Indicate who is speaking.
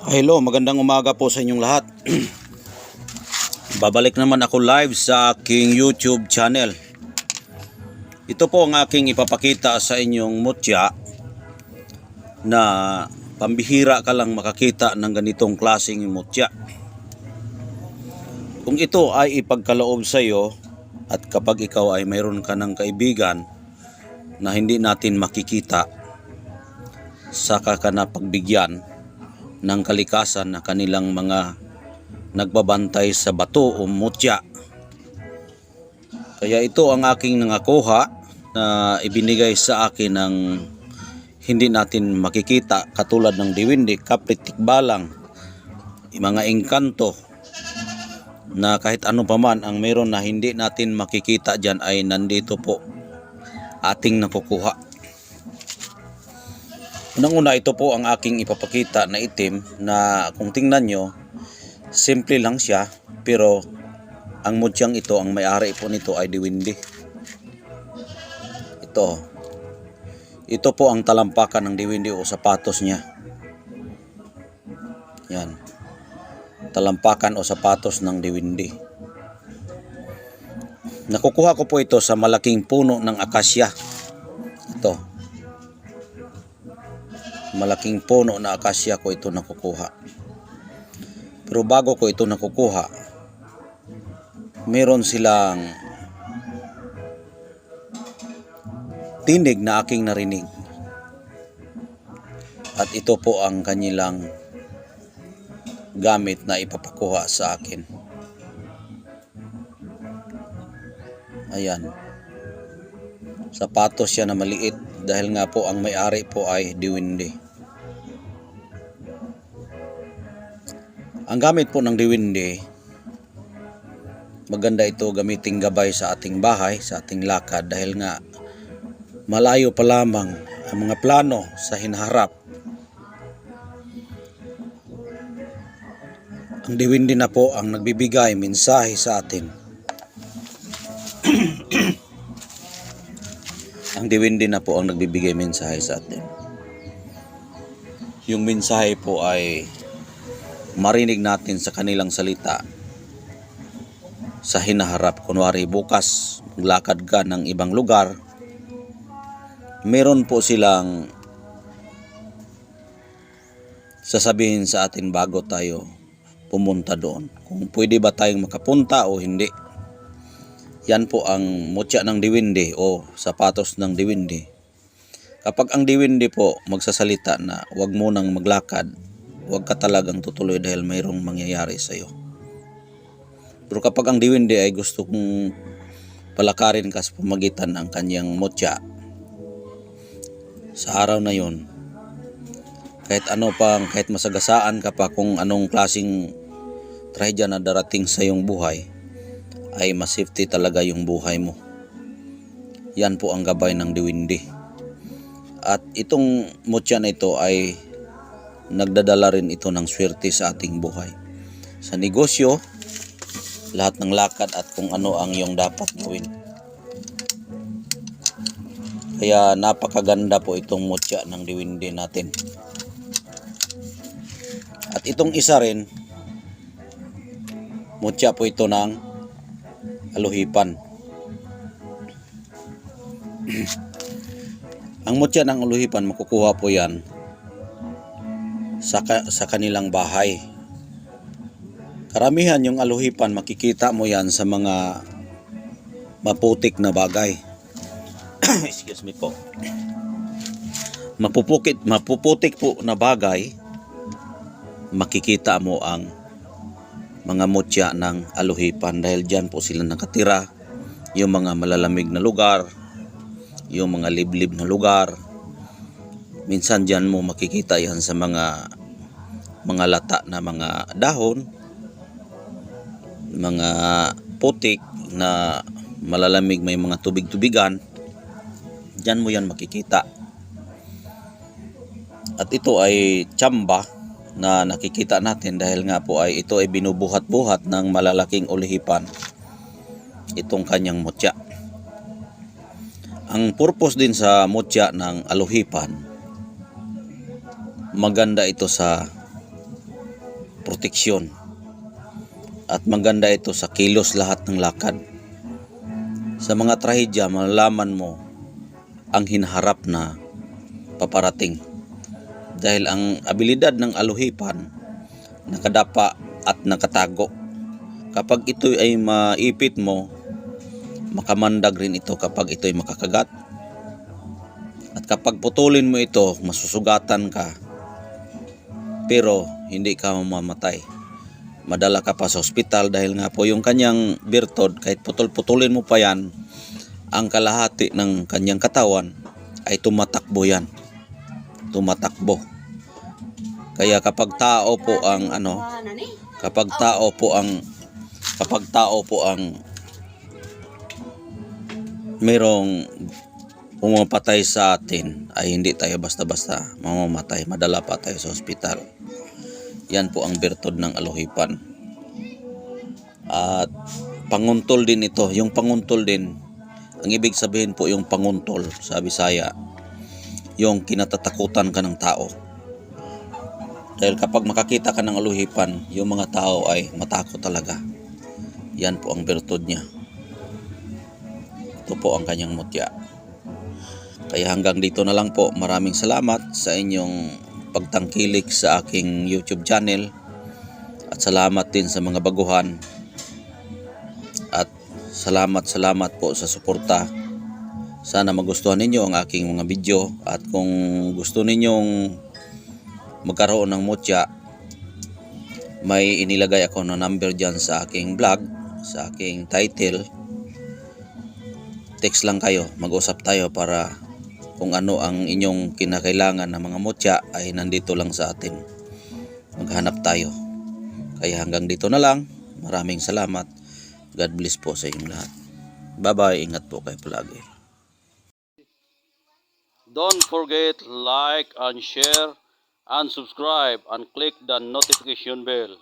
Speaker 1: Hello, magandang umaga po sa inyong lahat. Babalik naman ako live sa aking YouTube channel. Ito po ang aking ipapakita sa inyong mutya na pambihira ka lang makakita ng ganitong klaseng mutya. Kung ito ay ipagkaloob sa iyo at kapag ikaw ay mayroon ka ng kaibigan na hindi natin makikita, saka ka na pagbigyan ng kalikasan na kanilang mga nagbabantay sa bato o mutya. Kaya ito ang aking nangakuha na ibinigay sa akin ng hindi natin makikita, katulad ng diwindi, kapit, tikbalang, mga engkanto, na kahit ano pa man ang meron na hindi natin makikita dyan ay nandito po ating nakukuha. Unang-una, ito po ang aking ipapakita na itim na kung tingnan nyo, simple lang siya, pero ang mutyang ito, ang may-ari po nito ay diwindi. Ito po ang talampakan ng diwindi o sapatos niya. Yan. Talampakan o sapatos ng diwindi. Nakukuha ko po ito sa malaking puno ng akasya. Ito. Malaking puno na akasya ko ito nakukuha. Pero bago ko ito nakukuha, meron silang tinig na aking narinig. At ito po ang kanilang gamit na ipapakuha sa akin. Ayan. Sapatos siya na maliit dahil nga po ang may-ari po ay diwindi. Ang gamit po ng diwindi, maganda ito gamiting gabay sa ating bahay, sa ating lakad, dahil nga malayo pa lamang ang mga plano sa hinaharap. Ang diwindi na po ang nagbibigay mensahe sa atin. Ang diwindi na po ang nagbibigay mensahe sa atin. Yung mensahe po ay marinig natin sa kanilang salita sa hinaharap. Kunwari bukas maglakad ka ng ibang lugar, meron po silang sasabihin sa atin bago tayo pumunta doon, kung pwede ba tayong makapunta o hindi. Yan po ang mutya ng diwindi o sapatos ng diwindi. Kapag ang diwindi po magsasalita na huwag mo nang maglakad, huwag ka talagang tutuloy dahil mayroong mangyayari sa iyo. Pero kapag ang diwindi ay gusto kong palakarin ka sa pamagitan ng kanyang mutya, sa araw na yon, kahit ano pang, kahit masagasaan ka pa, kung anong klaseng trahedya na darating sa iyong buhay, ay mas-safety talaga yung buhay mo. Yan po ang gabay ng diwindi. At itong mutya na ito ay nagdadala rin ito ng swerte sa ating buhay. Sa negosyo, lahat ng lakad at kung ano ang iyong dapat gawin. Kaya napakaganda po itong mutya ng diwindi natin. At itong isa rin, mutya po ito ng aluhipan. Ang mutya ng aluhipan, makukuha po yan sa kanilang bahay. Karamihan yung aluhipan, makikita mo yan sa mga maputik na bagay. Excuse me po. Mapuputik po na bagay, makikita mo ang mga mutya ng aluhipan dahil dyan po sila nakatira. Yung mga malalamig na lugar, yung mga liblib na lugar, minsan dyan mo makikita yan sa mga lata na mga dahon, mga putik na malalamig, may mga tubig-tubigan, dyan mo yan makikita. At ito ay tsamba na nakikita natin dahil nga po ay ito ay binubuhat-buhat ng malalaking ulihipan, itong kanyang mutya. Ang purpose din sa mutya ng aluhipan, maganda ito sa proteksyon. At maganda ito sa kilos lahat ng lakad. Sa mga trahedya, malalaman mo ang hinaharap na paparating. Dahil ang abilidad ng aluhipan, nakadapa at nakatago. Kapag ito ay maipit mo, makamandag rin ito kapag ito ay makakagat. At kapag putulin mo ito, masusugatan ka. Pero hindi ka mamamatay. Madala ka pa sa ospital dahil nga po yung kanyang birtod, kahit putol-putulin mo pa yan, ang kalahati ng kanyang katawan ay tumatakbo yan. Tumatakbo. Kaya kapag tao po ang kapag tao po ang merong pumapatay sa atin, ay hindi tayo basta-basta mamamatay. Madala pa tayo sa ospital. Yan po ang birtod ng aluhipan. At panguntol din ito. Yung panguntol din, ang ibig sabihin po yung panguntol sa Bisaya, yung kinatatakutan ka ng tao. Dahil kapag makakita ka ng aluhipan, yung mga tao ay matakot talaga. Yan po ang birtod niya. Ito po ang kanyang mutya. Kaya hanggang dito na lang po. Maraming salamat sa inyong pagtangkilik sa aking YouTube channel. At salamat din sa mga baguhan. At salamat po sa suporta. Sana magustuhan ninyo ang aking mga video. At kung gusto ninyong magkaroon ng mutya, may inilagay ako na number dyan sa aking vlog, sa aking title. Text lang kayo, mag-usap tayo para kung ano ang inyong kinakailangan ng mga mutya ay nandito lang sa atin. Maghanap tayo. Kaya hanggang dito na lang. Maraming salamat. God bless po sa inyong lahat. Bye-bye. Ingat po kayo palagi. Don't forget like and share and subscribe and click the notification bell.